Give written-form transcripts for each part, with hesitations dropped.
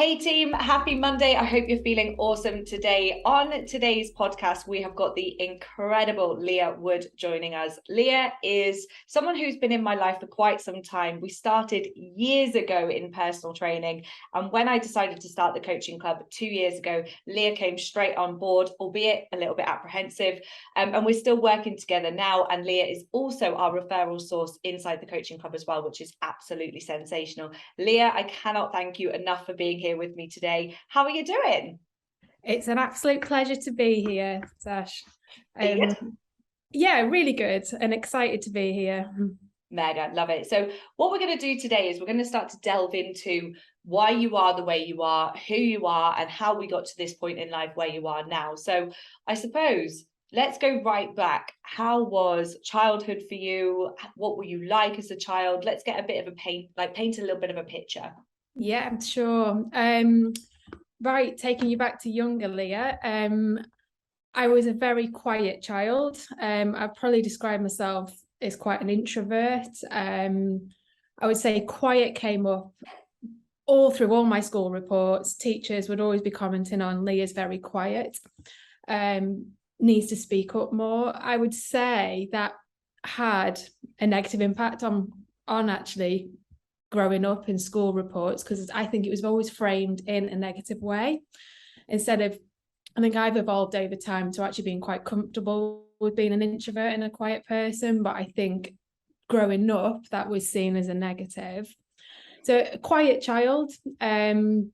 Hey team, happy Monday. I hope you're feeling awesome today. On today's podcast, we have got the incredible Leah Wood joining us. Leah is someone who's been in my life for quite some time. We started years ago in personal training. And when I decided to start the coaching club 2 years ago, Leah came straight on board, albeit a little bit apprehensive. And we're still working together now. And Leah is also our referral source inside the coaching club as well, which is absolutely sensational. Leah, I cannot thank you enough for being here with me today. How are you doing? It's an absolute pleasure to be here, Sash. Yeah, really good and excited to be here. Mega, love it. So what we're going to do today is we're going to start to delve into why you are the way you are, who you are, and how we got to this point in life where you are now. So I suppose let's go right back. How was childhood for you? What were you like as a child? Let's get a bit of a paint a little bit of a picture. Yeah, sure. Right, taking you back to younger Leah. I was a very quiet child. I'd probably describe myself as quite an introvert. I would say quiet came up all through all my school reports. Teachers would always be commenting on Leah's very quiet. Needs to speak up more. I would say that had a negative impact on actually growing up in school reports, because I think it was always framed in a negative way. Instead of, I think I've evolved over time to actually being quite comfortable with being an introvert and a quiet person, but I think growing up that was seen as a negative. So a quiet child. I've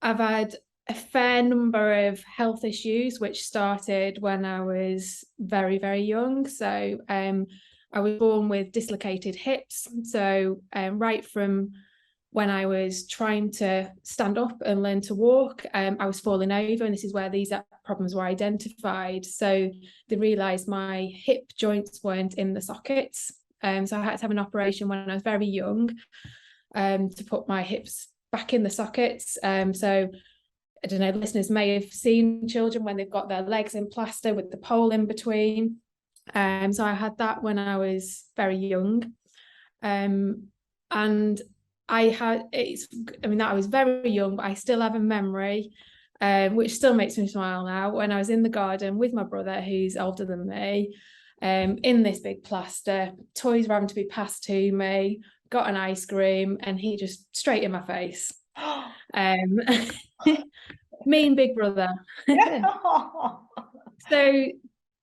had a fair number of health issues, which started when I was very, very young. So I was born with dislocated hips. So right from when I was trying to stand up and learn to walk, I was falling over, and this is where these problems were identified. So they realised my hip joints weren't in the sockets. So I had to have an operation when I was very young to put my hips back in the sockets. So I don't know, listeners may have seen children when they've got their legs in plaster with the pole in between. So I had that when I was very young. And I was very young, but I still have a memory, which still makes me smile now, when I was in the garden with my brother, who's older than me, in this big plaster, toys were having to be passed to me, got an ice cream, and he just straight in my face. Mean big brother. So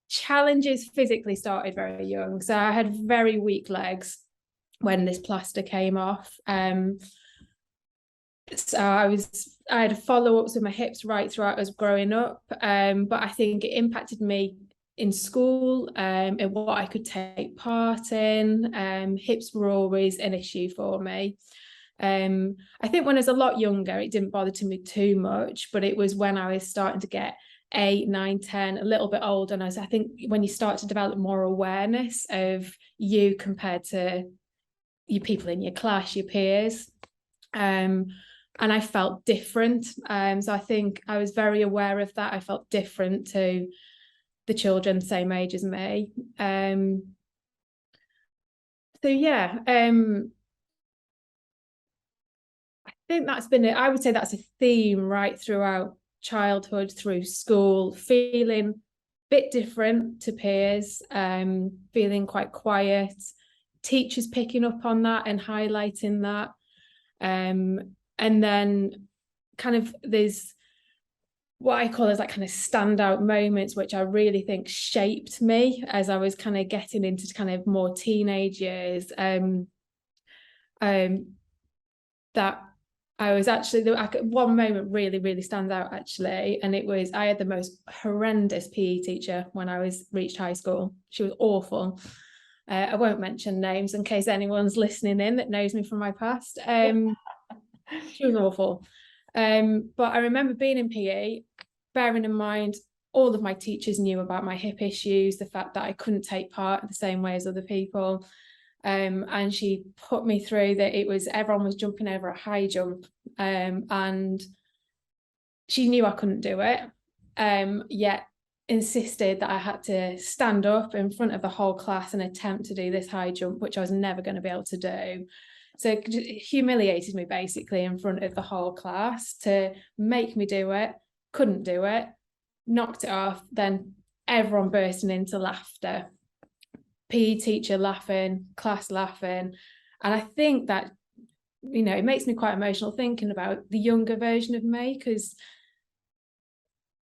challenges physically started very young. So I had very weak legs when this plaster came off. So I had follow-ups with my hips right throughout as growing up. But I think it impacted me in school, in what I could take part in. Hips were always an issue for me. I think when I was a lot younger, it didn't bother me too much, but it was when I was starting to get 8, 9, 10, a little bit older, and I think when you start to develop more awareness of you compared to your people in your class, your peers, and I felt different. So I think I was very aware of that. I felt different to the children the same age as me. So yeah, I think that's been it. I would say that's a theme right throughout childhood, through school, feeling a bit different to peers, feeling quite quiet, teachers picking up on that and highlighting that. And then kind of there's what I call as like kind of standout moments, which I really think shaped me as I was kind of getting into kind of more teenage years. That I was actually, one moment really, really stands out actually. And it was, I had the most horrendous PE teacher when I reached high school. She was awful. I won't mention names in case anyone's listening in that knows me from my past. She was awful. But I remember being in PE, bearing in mind all of my teachers knew about my hip issues, the fact that I couldn't take part in the same way as other people. And she put me through that everyone was jumping over a high jump, and she knew I couldn't do it, yet insisted that I had to stand up in front of the whole class and attempt to do this high jump, which I was never going to be able to do. So it humiliated me basically in front of the whole class to make me do it, couldn't do it, knocked it off, then everyone bursting into laughter. PE teacher laughing, class laughing. And I think that, it makes me quite emotional thinking about the younger version of me, because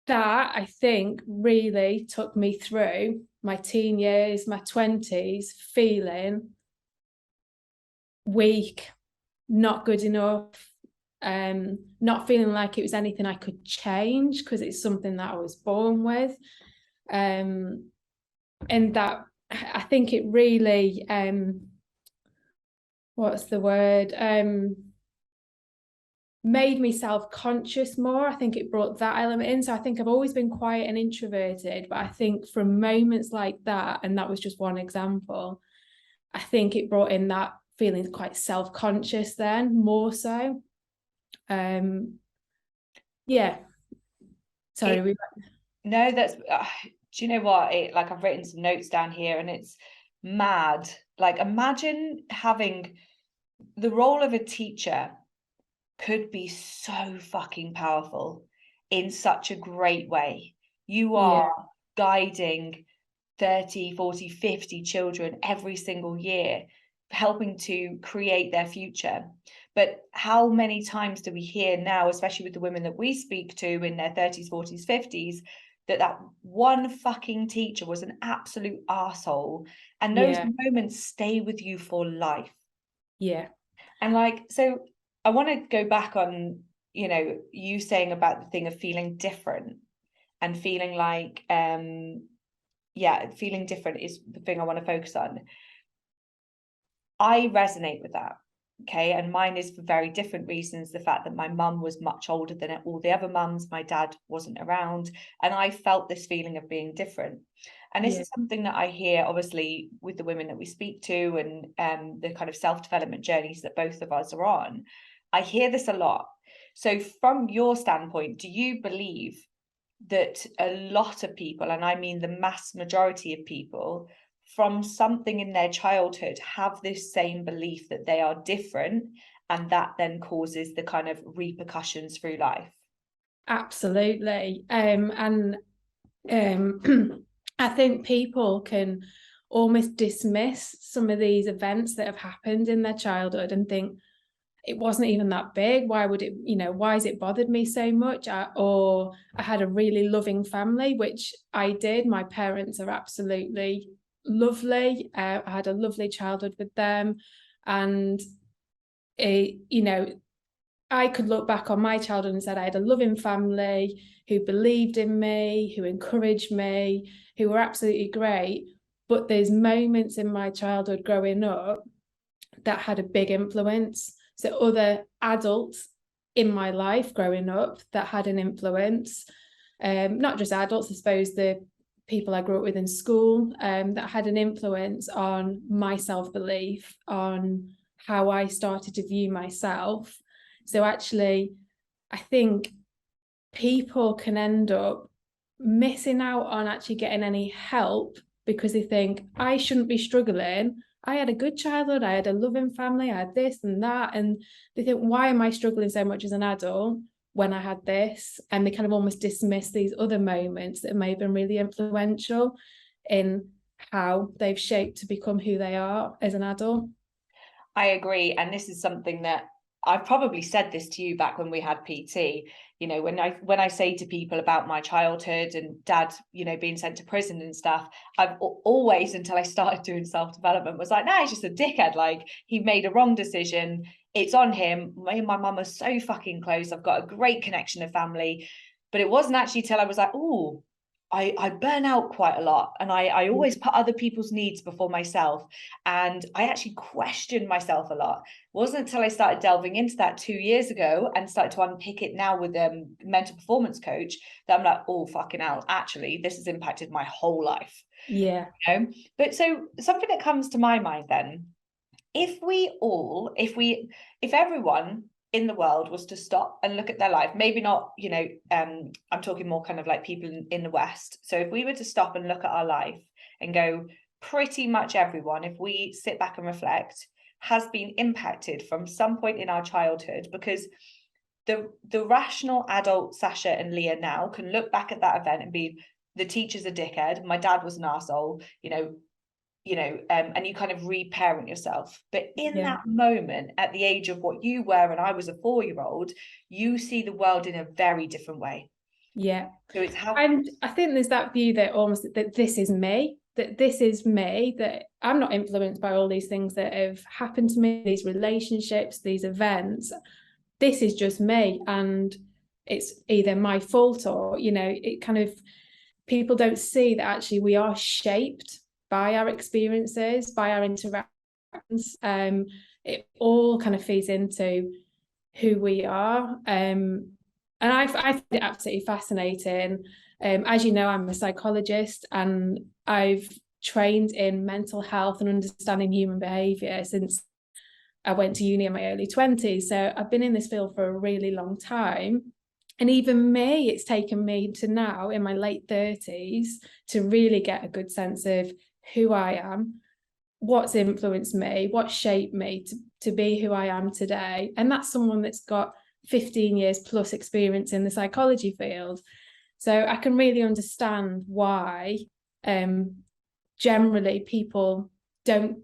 that, I think, really took me through my teen years, my 20s, feeling weak, not good enough, not feeling like it was anything I could change because it's something that I was born with. And that, I think it really, what's the word? Made me self-conscious more. I think it brought that element in. So I think I've always been quiet and introverted, but I think from moments like that, and that was just one example, I think it brought in that feeling quite self-conscious then, more so. Yeah. Sorry. No, that's, do you know what? Like, I've written some notes down here and it's mad. Like, imagine having the role of a teacher could be so fucking powerful in such a great way. You are guiding 30, 40, 50 children every single year, helping to create their future. But how many times do we hear now, especially with the women that we speak to in their 30s, 40s, 50s, that one fucking teacher was an absolute arsehole, and those moments stay with you for life. Yeah. And like, so I want to go back on, you saying about the thing of feeling different and feeling like, feeling different is the thing I want to focus on. I resonate with that. Okay. And mine is for very different reasons. The fact that my mum was much older than all the other mums, my dad wasn't around, and I felt this feeling of being different. And this is something that I hear, obviously, with the women that we speak to and the kind of self-development journeys that both of us are on. I hear this a lot. So from your standpoint, do you believe that a lot of people, and I mean the mass majority of people, from something in their childhood have this same belief that they are different, and that then causes the kind of repercussions through life? Absolutely. I think people can almost dismiss some of these events that have happened in their childhood and think it wasn't even that big. Why would it, why has it bothered me so much? Or I had a really loving family, which I did. My parents are absolutely lovely. I had a lovely childhood with them. And, I could look back on my childhood and said I had a loving family who believed in me, who encouraged me, who were absolutely great. But there's moments in my childhood growing up that had a big influence. So other adults in my life growing up that had an influence, not just adults, I suppose the people I grew up with in school, that had an influence on my self-belief, on how I started to view myself. So actually, I think people can end up missing out on actually getting any help because they think, I shouldn't be struggling. I had a good childhood, I had a loving family, I had this and that. And they think, why am I struggling so much as an adult when I had this? And they kind of almost dismiss these other moments that may have been really influential in how they've shaped to become who they are as an adult. I agree. And this is something that I've probably said this to you back when we had PT. When I say to people about my childhood and dad, being sent to prison and stuff, I've always, until I started doing self-development, was like, nah, he's just a dickhead. Like, he made a wrong decision. It's on him. Me and my mum are so fucking close. I've got a great connection of family. But it wasn't actually till I was like, oh, I burn out quite a lot, and I always put other people's needs before myself, and I actually questioned myself a lot. It wasn't until I started delving into that 2 years ago and started to unpick it now with a mental performance coach that I'm like, oh fucking hell, actually this has impacted my whole life. But so something that comes to my mind then, if everyone in the world was to stop and look at their life, maybe not, I'm talking more kind of like people in the West. So if we were to stop and look at our life and go, pretty much everyone, if we sit back and reflect, has been impacted from some point in our childhood, because the rational adult Sasha and Leah now can look back at that event and be, the teacher's a dickhead, my dad was an arsehole, and you kind of reparent yourself. But in that moment, at the age of what you were and I was a 4-year-old, you see the world in a very different way. Yeah. So it's how, and I think there's that view that almost that this is me, that I'm not influenced by all these things that have happened to me, these relationships, these events. This is just me, and it's either my fault or, it kind of, people don't see that actually we are shaped by our experiences, by our interactions. It all kind of feeds into who we are. And I find it absolutely fascinating. As you know, I'm a psychologist, and I've trained in mental health and understanding human behaviour since I went to uni in my early 20s. So I've been in this field for a really long time. And even me, it's taken me to now in my late 30s to really get a good sense of who I am, what's influenced me, what shaped me to be who I am today. And that's someone that's got 15 years plus experience in the psychology field. So I can really understand why generally people don't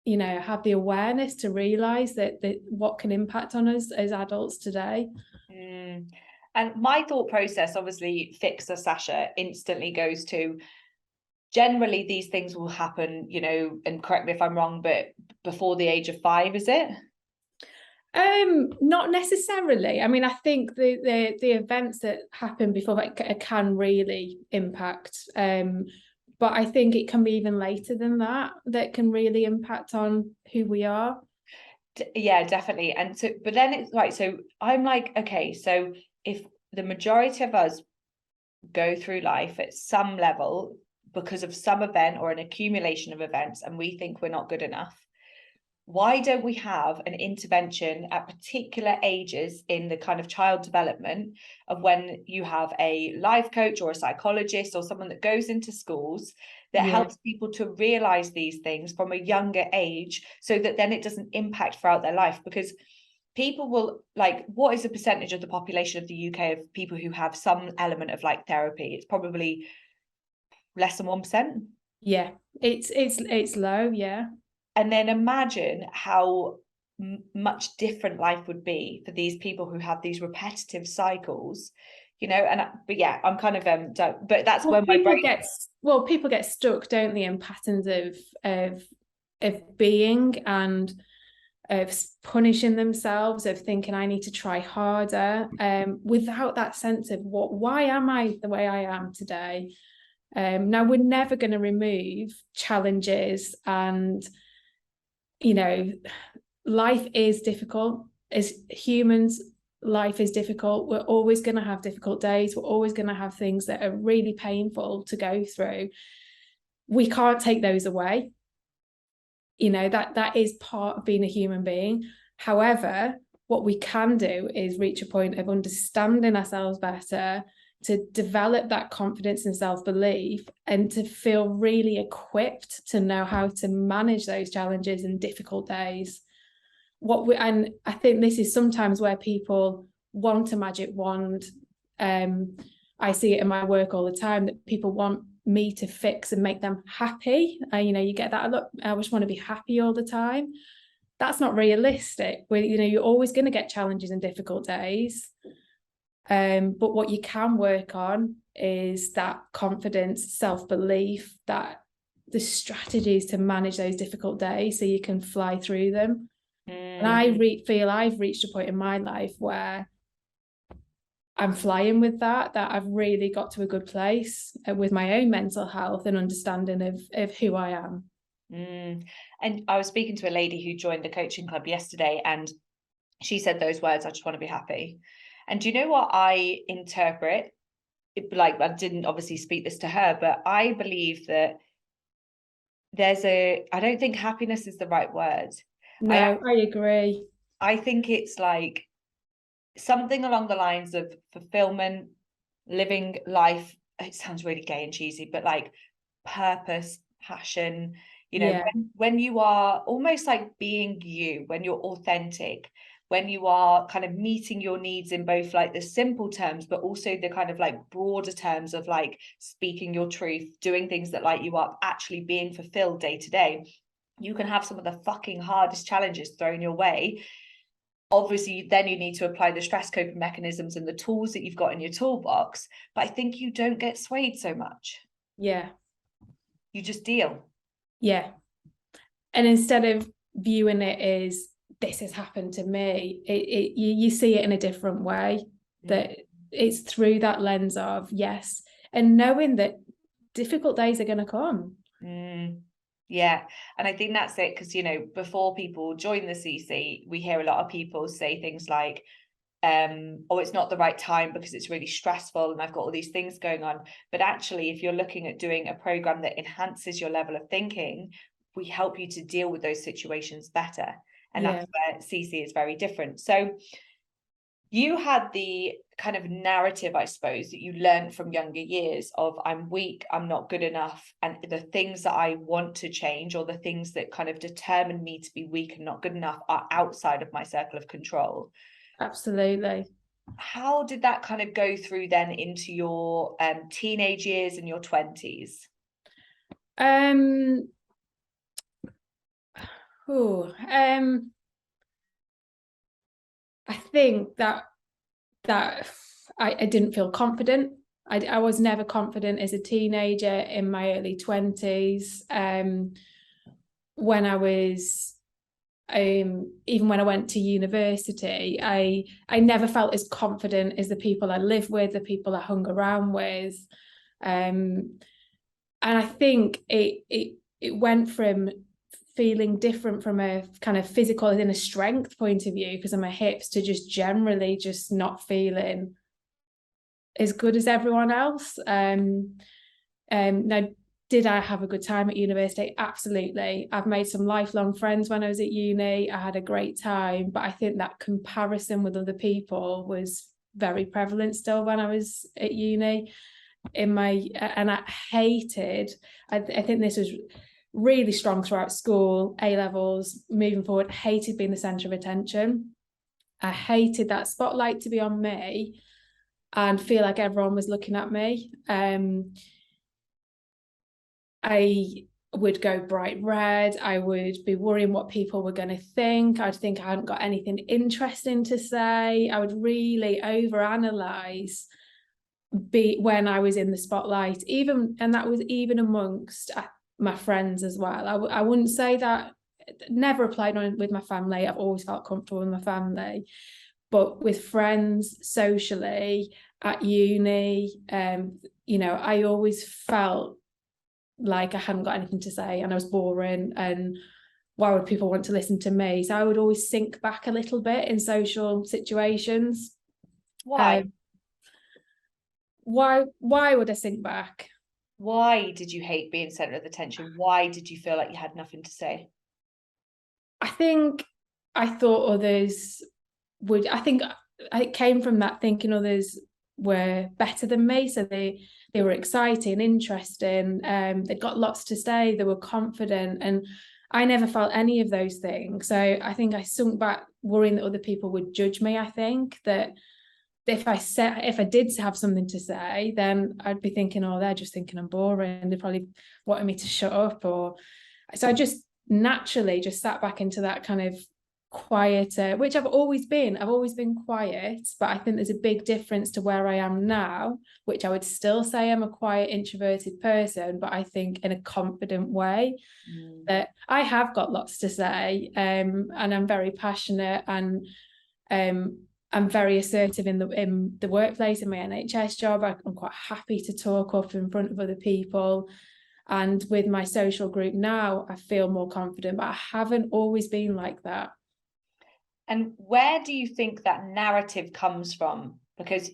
have the awareness to realize that what can impact on us as adults today. And my thought process, obviously, fixer Sasha instantly goes to, generally these things will happen, and correct me if I'm wrong, but before the age of 5, is it? Not necessarily. I mean, I think the events that happen before that can really impact. But I think it can be even later than that can really impact on who we are. Yeah, definitely. And so, but then it's right. So I'm like, okay, so if the majority of us go through life at some level because of some event or an accumulation of events, and we think we're not good enough, why don't we have an intervention at particular ages in the kind of child development of when you have a life coach or a psychologist or someone that goes into schools that helps people to realize these things from a younger age, so that then it doesn't impact throughout their life? Because people will, like, what is the percentage of the population of the UK of people who have some element of like therapy? It's probably less than 1%. Yeah, it's low. Yeah. And then imagine how much different life would be for these people who have these repetitive cycles, but yeah, I'm kind of but that's when my brain people get stuck, don't they, in patterns of being and of punishing themselves, of thinking I need to try harder, without that sense of why am I the way I am today. Now we're never going to remove challenges, and life is difficult. As humans, life is difficult. We're always going to have difficult days. We're always going to have things that are really painful to go through. We can't take those away. That is part of being a human being. However, what we can do is reach a point of understanding ourselves better, to develop that confidence and self-belief, and to feel really equipped to know how to manage those challenges and difficult days. And I think this is sometimes where people want a magic wand. I see it in my work all the time, that people want me to fix and make them happy. You get that, look, I just want to be happy all the time. That's not realistic. You're always going to get challenges and difficult days. But what you can work on is that confidence, self-belief, that the strategies to manage those difficult days so you can fly through them. And I feel I've reached a point in my life where I'm flying with that I've really got to a good place with my own mental health and understanding of who I am. And I was speaking to a lady who joined the coaching club yesterday, and she said those words, I just want to be happy. And do you know what I interpret? Like, I didn't obviously speak this to her, but I believe that I don't think happiness is the right word. No, I agree. I think it's like something along the lines of fulfillment, living life. It sounds really gay and cheesy, but like purpose, passion, You know, Yeah. when you are almost like being you, when you're authentic, when you are kind of meeting your needs in both like the simple terms, but also the kind of like broader terms of like speaking your truth, doing things that light you up, actually being fulfilled day to day, you can have some of the fucking hardest challenges thrown your way. Obviously, then you need to apply the stress coping mechanisms and the tools that you've got in your toolbox. But I think you don't get swayed so much. Yeah. You just deal. Yeah. And instead of viewing it as this has happened to me, you see it in a different way, that it's through that lens of yes, and knowing that difficult days are going to come. Yeah, and I think that's it, because, you know, before people join the CC, we hear a lot of people say things like, oh, it's not the right time because it's really stressful and I've got all these things going on. But actually, if you're looking at doing a program that enhances your level of thinking, we help you to deal with those situations better. And that's where CC is very different. So you had the kind of narrative, I suppose, that you learned from younger years of I'm weak, I'm not good enough. And the things that I want to change, or the things that kind of determine me to be weak and not good enough, are outside of my circle of control. Absolutely. How did that kind of go through then into your teenage years and your 20s? I think that I didn't feel confident. I was never confident as a teenager, in my early 20s. When I was even when I went to university, I never felt as confident as the people I lived with, the people I hung around with. And I think it went from feeling different from a kind of physical and a strength point of view because of my hips, to just generally just not feeling as good as everyone else. Now, did I have a good time at university? Absolutely. I've made some lifelong friends when I was at uni. I had a great time, but I think that comparison with other people was very prevalent still when I was at uni. And I hated, I think this was really strong throughout school, A levels, moving forward, hated being the centre of attention. I hated that spotlight to be on me and feel like everyone was looking at me. I would go bright red. I would be worrying what people were going to think. I'd think I hadn't got anything interesting to say. I would really overanalyze when I was in the spotlight, and that was even amongst my friends as well. I wouldn't say that, never applied on with my family. I've always felt comfortable with my family, but with friends, socially, at uni, I always felt like I hadn't got anything to say and I was boring, and why would people want to listen to me? So I would always sink back a little bit in social situations. Why? Why would I sink back? Why did you hate being center of attention? Why did you feel like you had nothing to say? I think I thought others would, I think it came from that, thinking others were better than me. So they were exciting, interesting, they'd got lots to say, they were confident, and I never felt any of those things. So I think I sunk back worrying that other people would judge me. I think that if I did have something to say, then I'd be thinking, oh, they're just thinking I'm boring. They probably wanted me to shut up. Or so I just naturally just sat back into that kind of quieter, which I've always been. I've always been quiet, but I think there's a big difference to where I am now, which I would still say I'm a quiet, introverted person, but I think in a confident way. That I have got lots to say, and I'm very passionate, and I'm very assertive in the workplace, in my NHS job. I'm quite happy to talk up in front of other people. And with my social group now, I feel more confident, but I haven't always been like that. And where do you think that narrative comes from? Because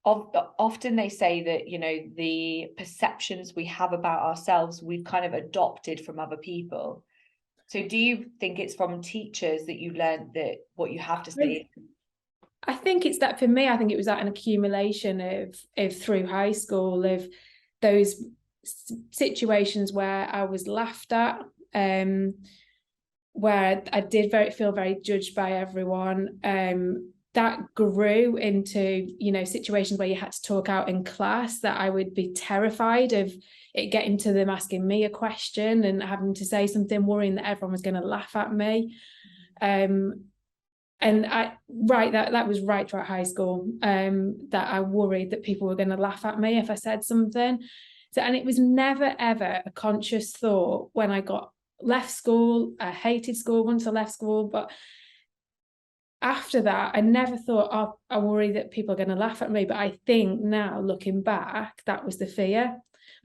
often they say that, you know, the perceptions we have about ourselves, we've kind of adopted from other people. So do you think it's from teachers that you learned that what you have to say? I think it's that for me, I think it was that an accumulation of through high school, of those situations where I was laughed at, where I did feel very judged by everyone. That grew into, situations where you had to talk out in class, that I would be terrified of it getting to them asking me a question and having to say something, worrying that everyone was going to laugh at me. And that was right throughout high school, that I worried that people were going to laugh at me if I said something. So, and it was never, ever a conscious thought when I left school. I hated school once I left school, but after that, I never thought, oh, I worry that people are going to laugh at me. But I think now, looking back, that was the fear,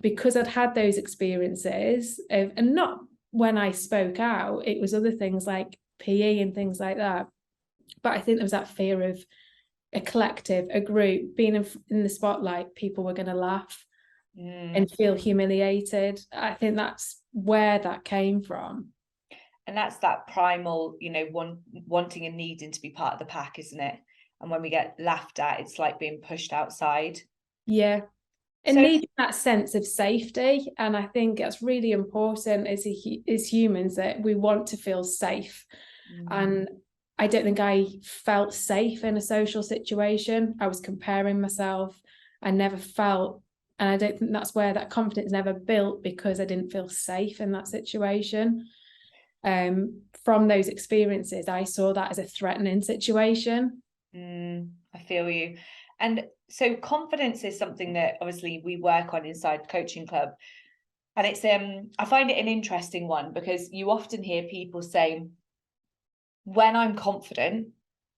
because I'd had those experiences and not when I spoke out, it was other things like PE and things like that. But I think there was that fear of a collective, a group, being in the spotlight, people were going to laugh and feel humiliated. I think that's where that came from. And that's that primal, wanting and needing to be part of the pack, isn't it? And when we get laughed at, it's like being pushed outside. Yeah. And needing that sense of safety. And I think it's really important as humans that we want to feel safe. And I don't think I felt safe in a social situation. I was comparing myself. I never felt, and I don't think that's where that confidence never built, because I didn't feel safe in that situation. From those experiences, I saw that as a threatening situation. I feel you. And so confidence is something that obviously we work on inside Coaching Club. And it's I find it an interesting one, because you often hear people say, when I'm confident,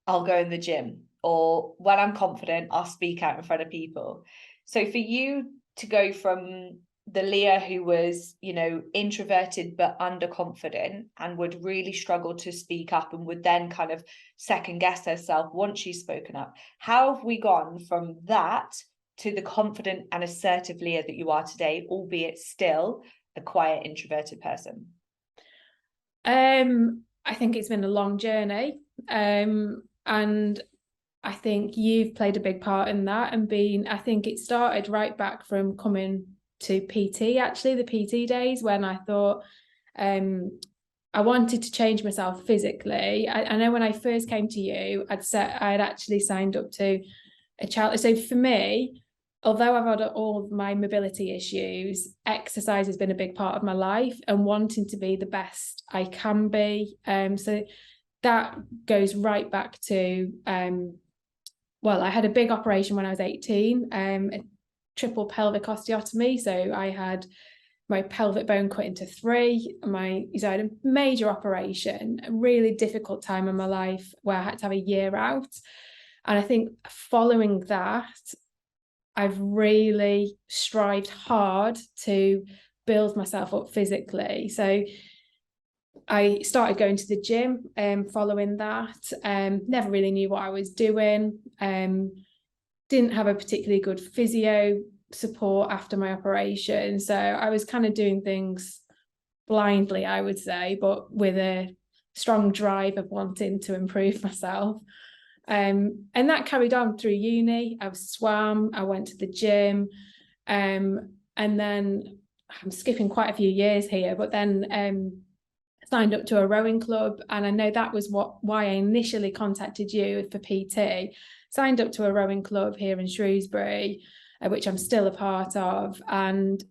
I'll go in the gym, or when I'm confident, I'll speak out in front of people. So for you to go from the Leah who was, introverted but underconfident and would really struggle to speak up and would then kind of second guess herself once she's spoken up, how have we gone from that to the confident and assertive Leah that you are today, albeit still a quiet, introverted person? I think it's been a long journey, and I think you've played a big part in that, and I think it started right back from coming to PT, actually, the PT days, when I thought I wanted to change myself physically. I know when I first came to you, I'd actually signed up to a challenge. So for me, although I've had all of my mobility issues, exercise has been a big part of my life, and wanting to be the best I can be. So that goes right back to, I had a big operation when I was 18, a triple pelvic osteotomy. So I had my pelvic bone cut into 3. I had a major operation, a really difficult time in my life where I had to have a year out. And I think following that, I've really strived hard to build myself up physically. So I started going to the gym following that. Never really knew what I was doing. Didn't have a particularly good physio support after my operation. So I was kind of doing things blindly, I would say, but with a strong drive of wanting to improve myself. And that carried on through uni. I swam, I went to the gym, and then I'm skipping quite a few years here, but then signed up to a rowing club. And I know that was why I initially contacted you for PT. Signed up to a rowing club here in Shrewsbury, which I'm still a part of, and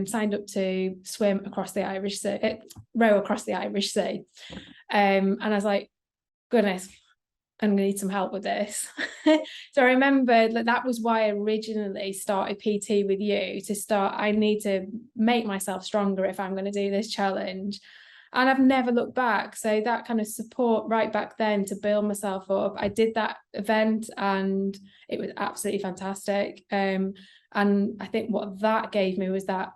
signed up to swim across the Irish Sea, row across the Irish Sea. And I was like, goodness, I'm going to need some help with this. So I remember that was why I originally started PT with you, I need to make myself stronger if I'm going to do this challenge. And I've never looked back. So that kind of support right back then to build myself up. I did that event and it was absolutely fantastic. And I think what that gave me was that,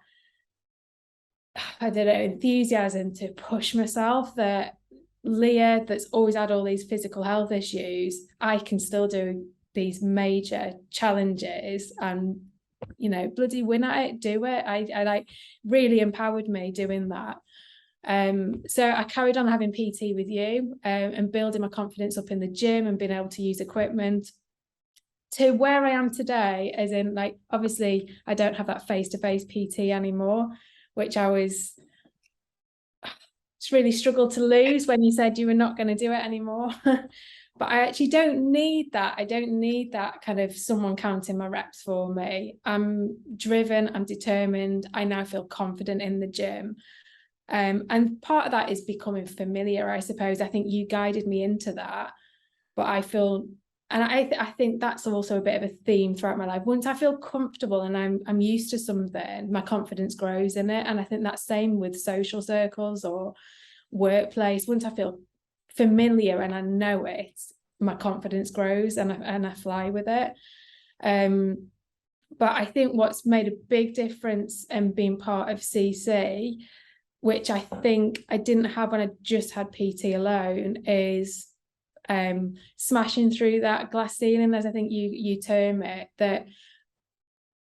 I don't know, enthusiasm to push myself, that Leah, that's always had all these physical health issues, I can still do these major challenges and, bloody win at it, do it. I like really empowered me doing that. So I carried on having PT with you, and building my confidence up in the gym and being able to use equipment. to where I am today, as in, like, obviously I don't have that face-to-face PT anymore, which I was really struggled to lose when you said you were not going to do it anymore. But I actually don't need that. I don't need that kind of someone counting my reps for me. I'm driven, I'm determined. I now feel confident in the gym. And part of that is becoming familiar, I suppose. I think you guided me into that. But I feel, and I think that's also a bit of a theme throughout my life. Once I feel comfortable and I'm used to something, my confidence grows in it. And I think that's same with social circles or workplace. Once I feel familiar and I know it, my confidence grows and I fly with it. But I think what's made a big difference in being part of CC, which I think I didn't have when I just had PT alone, is smashing through that glass ceiling, as I think you term it. That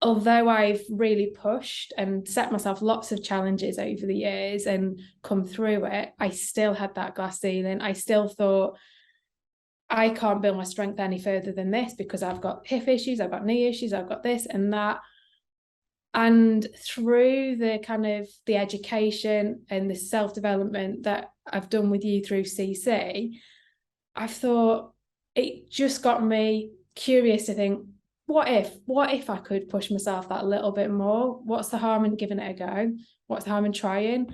although I've really pushed and set myself lots of challenges over the years and come through it, I still had that glass ceiling. I still thought, I can't build my strength any further than this because I've got hip issues, I've got knee issues, I've got this and that. And through the kind of the education and the self-development that I've done with you through CC, I've thought, it just got me curious to think, what if I could push myself that little bit more? What's the harm in giving it a go? What's the harm in trying?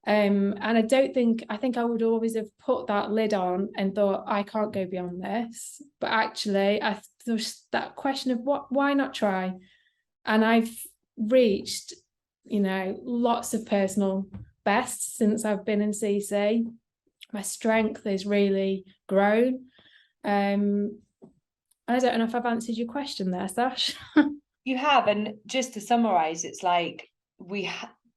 And I think I would always have put that lid on and thought, I can't go beyond this. But actually, there's that question of why not try? And I've reached, lots of personal bests since I've been in CC. My strength has really grown. I don't know if I've answered your question there, Sash. You have, and just to summarize, it's like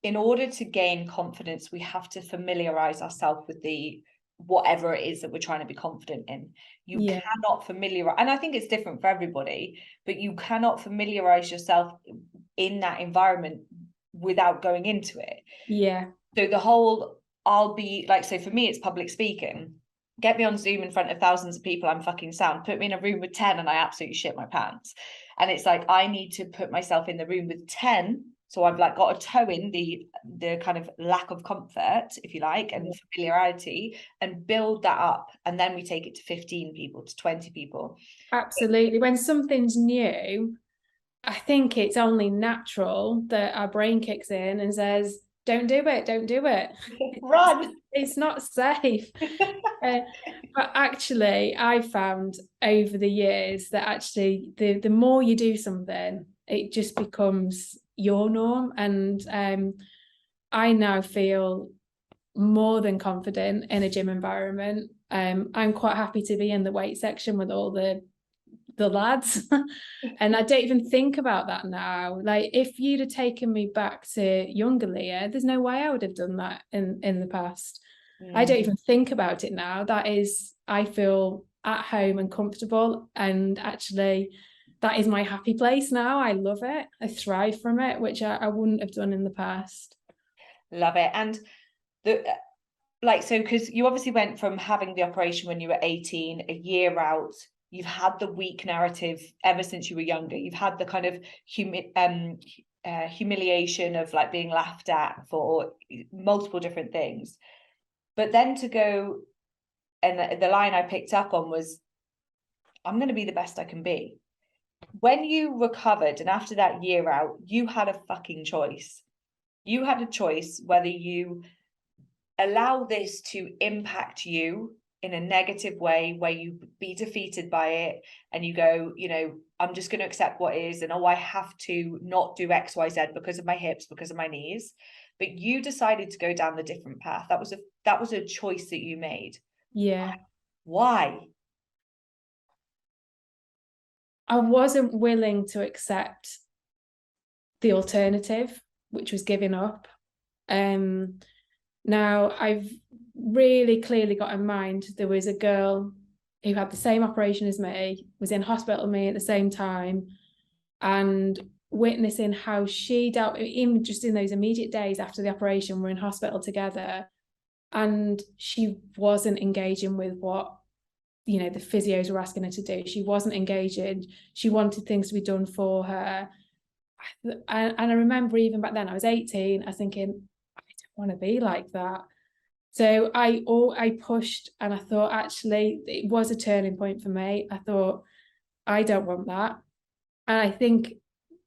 in order to gain confidence, we have to familiarize ourselves with the whatever it is that we're trying to be confident in. You cannot familiarize, and I think it's different for everybody, but you cannot familiarize yourself in that environment without going into it. Yeah. So the whole, I'll be like, so for me, it's public speaking. Get me on Zoom in front of thousands of people, I'm fucking sound. Put me in a room with 10 and I absolutely shit my pants. And it's like, I need to put myself in the room with 10. So I've like got a toe in the kind of lack of comfort, if you like, and familiarity, and build that up. And then we take it to 15 people, to 20 people. Absolutely. When something's new, I think it's only natural that our brain kicks in and says, don't do it. Run. It's not safe. But actually, I found over the years that actually the more you do something, it just becomes your norm. And I now feel more than confident in a gym environment. I'm quite happy to be in the weight section with all the lads. And I don't even think about that now. Like, if you'd have taken me back to younger Leah, there's no way I would have done that in the past. I don't even think about it now. That is, I feel at home and comfortable, and actually that is my happy place now. I love it. I thrive from it, which I wouldn't have done in the past. Love it. And so because you obviously went from having the operation when you were 18, a year out, you've had the weak narrative ever since you were younger. You've had the kind of humiliation of like being laughed at for multiple different things. But then to go, and the line I picked up on was, I'm going to be the best I can be. When you recovered and after that year out, you had a fucking choice. You had a choice whether you allow this to impact you in a negative way, where you be defeated by it and you go, I'm just going to accept what is, and I have to not do XYZ because of my hips, because of my knees. But you decided to go down the different path. That was a choice that you made. Yeah. Why? I wasn't willing to accept the alternative, which was giving up. Now I've really clearly got in mind, there was a girl who had the same operation as me, was in hospital with me at the same time, and witnessing how she dealt, even just in those immediate days after the operation, we're in hospital together, and she wasn't engaging with what the physios were asking her to do. She wasn't engaging. She wanted things to be done for her. And I remember even back then, I was 18, I was thinking, I don't want to be like that. So I pushed, and I thought, actually, it was a turning point for me. I thought, I don't want that. And I think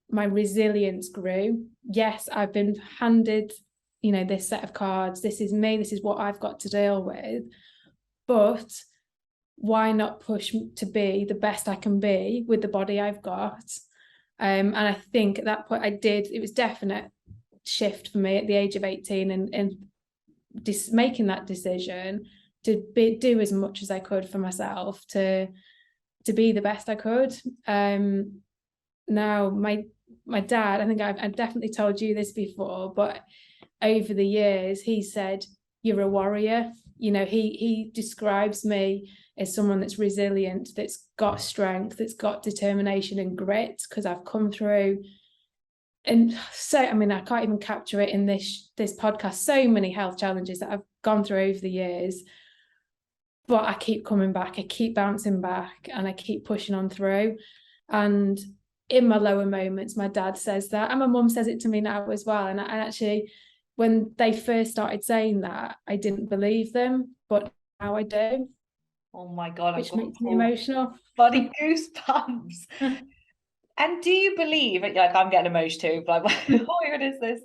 my resilience grew. Yes, I've been handed, this set of cards. This is me. This is what I've got to deal with. But why not push to be the best I can be with the body I've got? And I think at that point it was definite shift for me at the age of 18, and making that decision to do as much as I could for myself to be the best I could. Now my dad, I think I've definitely told you this before, but over the years he said, you're a warrior. He describes me as someone that's resilient, that's got strength, that's got determination and grit, because I've come through. And so, I mean, I can't even capture it in this podcast, so many health challenges that I've gone through over the years, but I keep coming back, I keep bouncing back, and I keep pushing on through. And in my lower moments, my dad says that, and my mum says it to me now as well. And actually, when they first started saying that, I didn't believe them, but now I do. Oh my God, which makes me emotional. Body goosebumps. And do you believe, like, I'm getting emotional too, but what is this?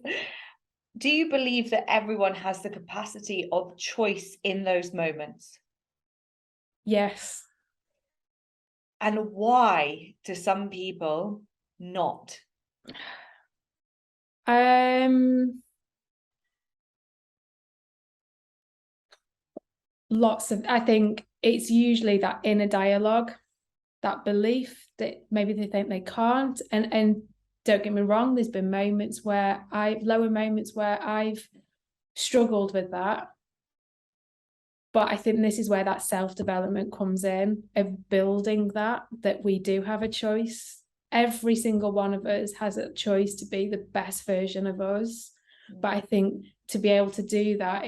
Do you believe that everyone has the capacity of choice in those moments? Yes. And why do some people not? I think it's usually that inner dialogue, that belief that maybe they think they can't. And don't get me wrong, there's been lower moments where I've struggled with that. But I think this is where that self-development comes in, of building that we do have a choice. Every single one of us has a choice to be the best version of us. But I think to be able to do that,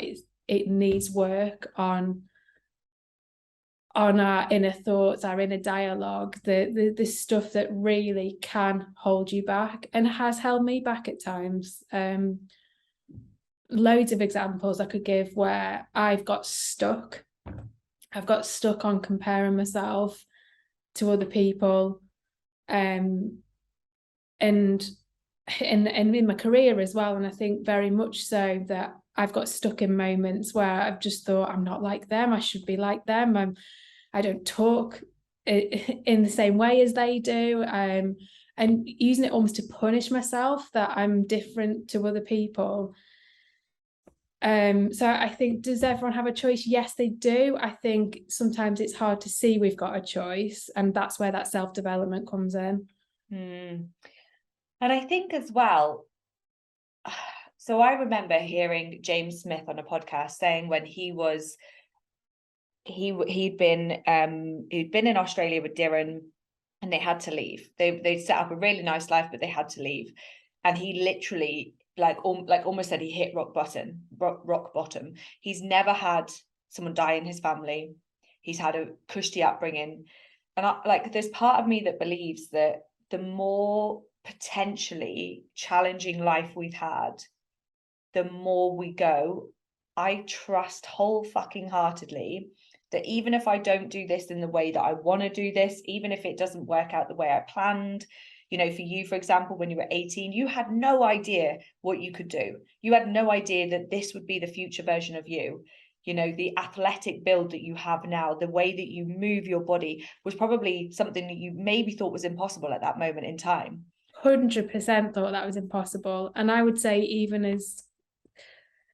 it needs work on our inner thoughts, our inner dialogue, the stuff that really can hold you back, and has held me back at times. Loads of examples I could give where I've got stuck on comparing myself to other people, and in my career as well. And I think very much so that I've got stuck in moments where I've just thought, I'm not like them, I should be like them. I don't talk in the same way as they do, and using it almost to punish myself that I'm different to other people. So I think, does everyone have a choice? Yes, they do. I think sometimes it's hard to see we've got a choice, and that's where that self-development comes in. And I think as well, so I remember hearing James Smith on a podcast saying when he'd been in Australia with Darren, and they had to leave. They'd set up a really nice life, but they had to leave. And he literally almost said he hit rock bottom. He's never had someone die in his family. He's had a cushy upbringing. And there's part of me that believes that the more potentially challenging life we've had, the more we go. I trust whole fucking heartedly that even if I don't do this in the way that I want to do this, even if it doesn't work out the way I planned, for you, for example, when you were 18, you had no idea what you could do. You had no idea that this would be the future version of you. The athletic build that you have now, the way that you move your body was probably something that you maybe thought was impossible at that moment in time. 100% thought that was impossible. And I would say even as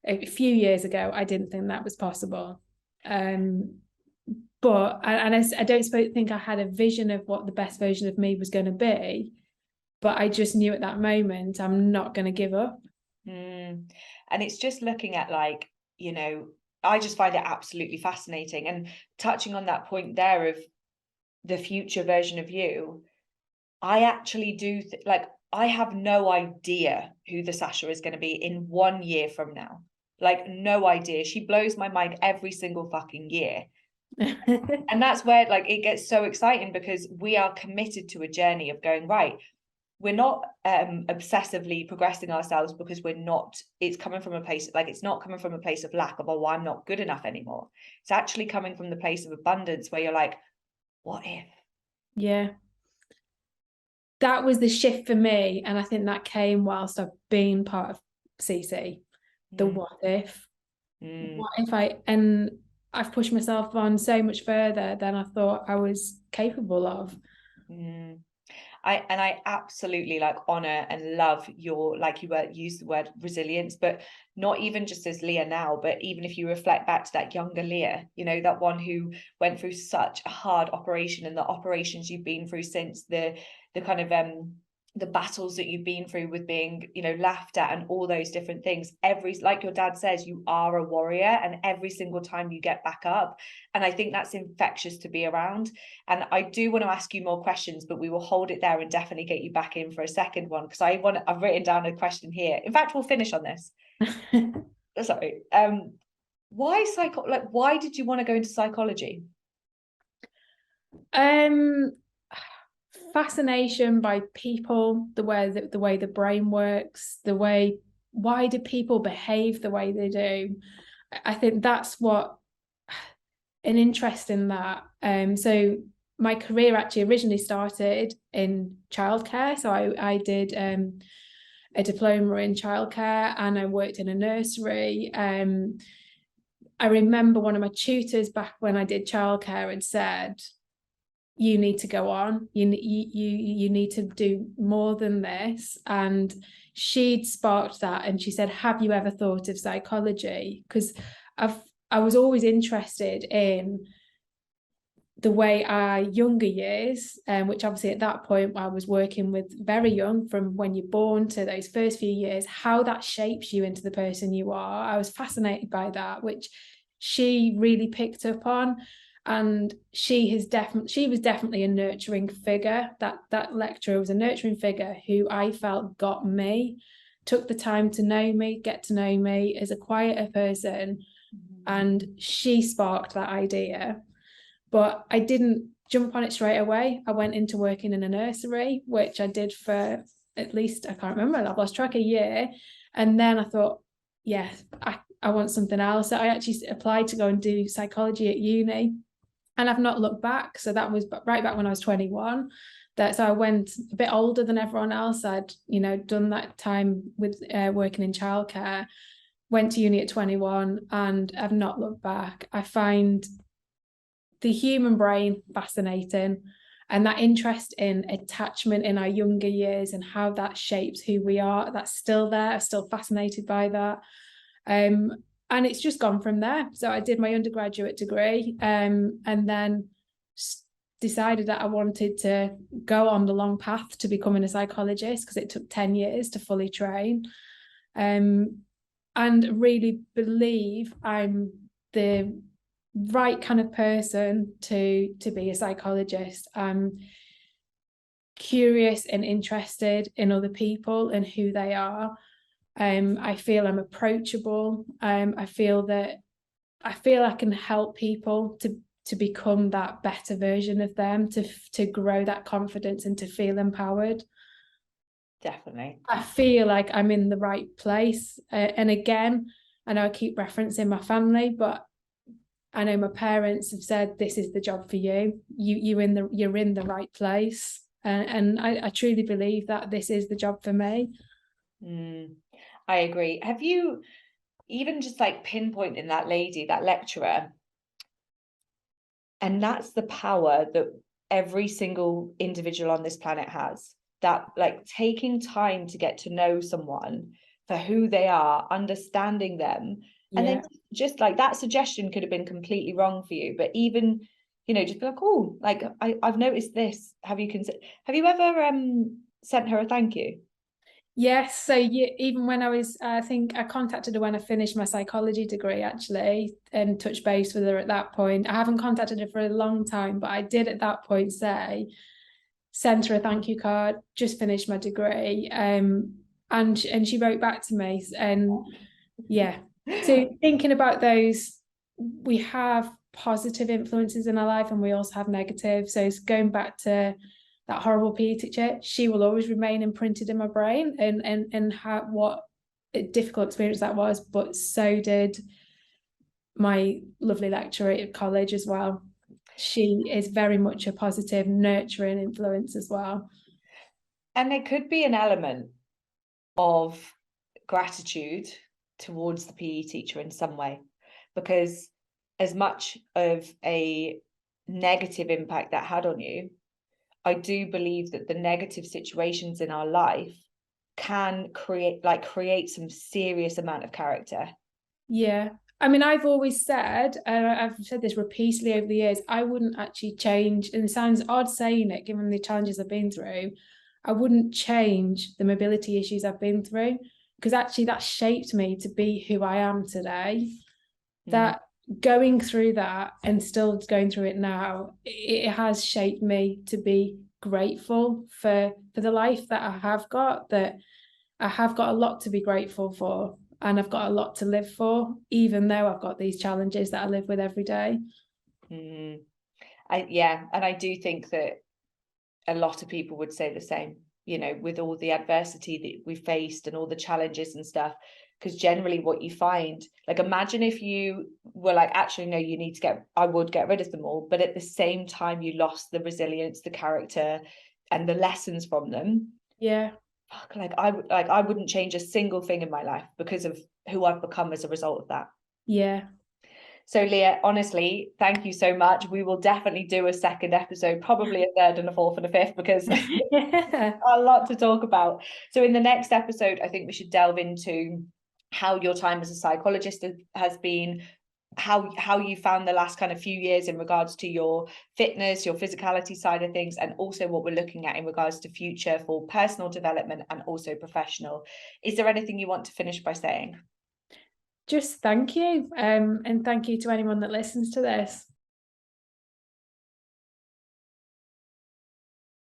a few years ago, I didn't think that was possible. But I don't think I had a vision of what the best version of me was going to be, but I just knew at that moment I'm not going to give up. And it's just looking at I just find it absolutely fascinating. And touching on that point there of the future version of you, I actually do I have no idea who the Sasha is going to be in 1 year from now. No idea. She blows my mind every single fucking year. And that's where like it gets so exciting, because we are committed to a journey of going, right, we're not obsessively progressing ourselves because we're not, it's coming from a place, like it's not coming from a place of lack of, oh, well, I'm not good enough anymore. It's actually coming from the place of abundance where you're like, what if? Yeah. That was the shift for me. And I think that came whilst I've been part of CC. The what if? What if and I've pushed myself on so much further than I thought I was capable of. I absolutely like honor and love your, like you were use the word resilience, but not even just as Leah now, but even if you reflect back to that younger Leah, you know, that one who went through such a hard operation, and the operations you've been through since, the kind of the battles that you've been through with being, you know, laughed at and all those different things. Like your dad says, you are a warrior, and every single time you get back up. And I think that's infectious to be around. And I do want to ask you more questions, but we will hold it there and definitely get you back in for a second one, because I've written down a question here. In fact, we'll finish on this. Sorry. Why did you want to go into psychology? Fascination by people, the way the brain works, why do people behave the way they do? I think that's what an interest in that. So my career actually originally started in childcare. So I did a diploma in childcare, and I worked in a nursery. I remember one of my tutors back when I did childcare had said, you need to go on, you need to do more than this. And she'd sparked that, and she said, have you ever thought of psychology? Because I was always interested in the way our younger years, which obviously at that point I was working with very young, from when you're born to those first few years, how that shapes you into the person you are. I was fascinated by that, which she really picked up on. And she was definitely a nurturing figure. That lecturer was a nurturing figure who I felt got me, took the time to know me, get to know me as a quieter person. And she sparked that idea. But I didn't jump on it straight away. I went into working in a nursery, which I did for at least, I can't remember, I've lost track, a year. And then I thought, yeah, I want something else. So I actually applied to go and do psychology at uni, and I've not looked back. So that was right back when I was 21. So I went a bit older than everyone else. I'd, you know, done that time with working in childcare, went to uni at 21, and I've not looked back. I find the human brain fascinating, and that interest in attachment in our younger years and how that shapes who we are, that's still there. I'm still fascinated by that. And it's just gone from there. So I did my undergraduate degree, and then decided that I wanted to go on the long path to becoming a psychologist, because it took 10 years to fully train, and really believe I'm the right kind of person to be a psychologist. I'm curious and interested in other people and who they are. I feel I'm approachable. I feel I can help people to become that better version of them, to grow that confidence and to feel empowered. Definitely. I feel like I'm in the right place. And again, I know I keep referencing my family, but I know my parents have said, this is the job for you. You're in the right place. And I truly believe that this is the job for me. I agree. Have you even just like pinpointing that lady, that lecturer? And that's the power that every single individual on this planet has. That like taking time to get to know someone for who they are, understanding them. And then just like that suggestion could have been completely wrong for you, but even, you know, just be like, oh, like I've noticed this. Have you ever sent her a thank you? Yes. So even when I think I contacted her when I finished my psychology degree, actually, and touched base with her at that point. I haven't contacted her for a long time, but I did at that point send her a thank you card, just finished my degree. And she wrote back to me, and yeah. So thinking about those we have positive influences in our life and we also have negative. So it's going back to that horrible PE teacher, she will always remain imprinted in my brain, and how what a difficult experience that was, but so did my lovely lecturer at college as well. She is very much a positive, nurturing influence as well. And there could be an element of gratitude towards the PE teacher in some way, because as much of a negative impact that had on you, I do believe that the negative situations in our life can create some serious amount of character. Yeah. I mean, I've always said, and I've said this repeatedly over the years, I wouldn't actually change, and it sounds odd saying it given the challenges I've been through, I wouldn't change the mobility issues I've been through, because actually that shaped me to be who I am today. That going through that and still going through it now, it has shaped me to be grateful for the life that I have got, that I have got a lot to be grateful for, and I've got a lot to live for, even though I've got these challenges that I live with every day. And I do think that a lot of people would say the same, you know, with all the adversity that we faced and all the challenges and stuff. Because generally what you find, like, imagine if you were like, actually, no, you need to I would get rid of them all. But at the same time, you lost the resilience, the character, and the lessons from them. Yeah. I wouldn't change a single thing in my life because of who I've become as a result of that. Yeah. So Leah, honestly, thank you so much. We will definitely do a second episode, probably a third and a fourth and a fifth, because Yeah. a lot to talk about. So in the next episode, I think we should delve into how your time as a psychologist has been, how you found the last kind of few years in regards to your fitness, your physicality side of things, and also what we're looking at in regards to future for personal development and also professional. Is there anything you want to finish by saying? Just thank you. And thank you to anyone that listens to this.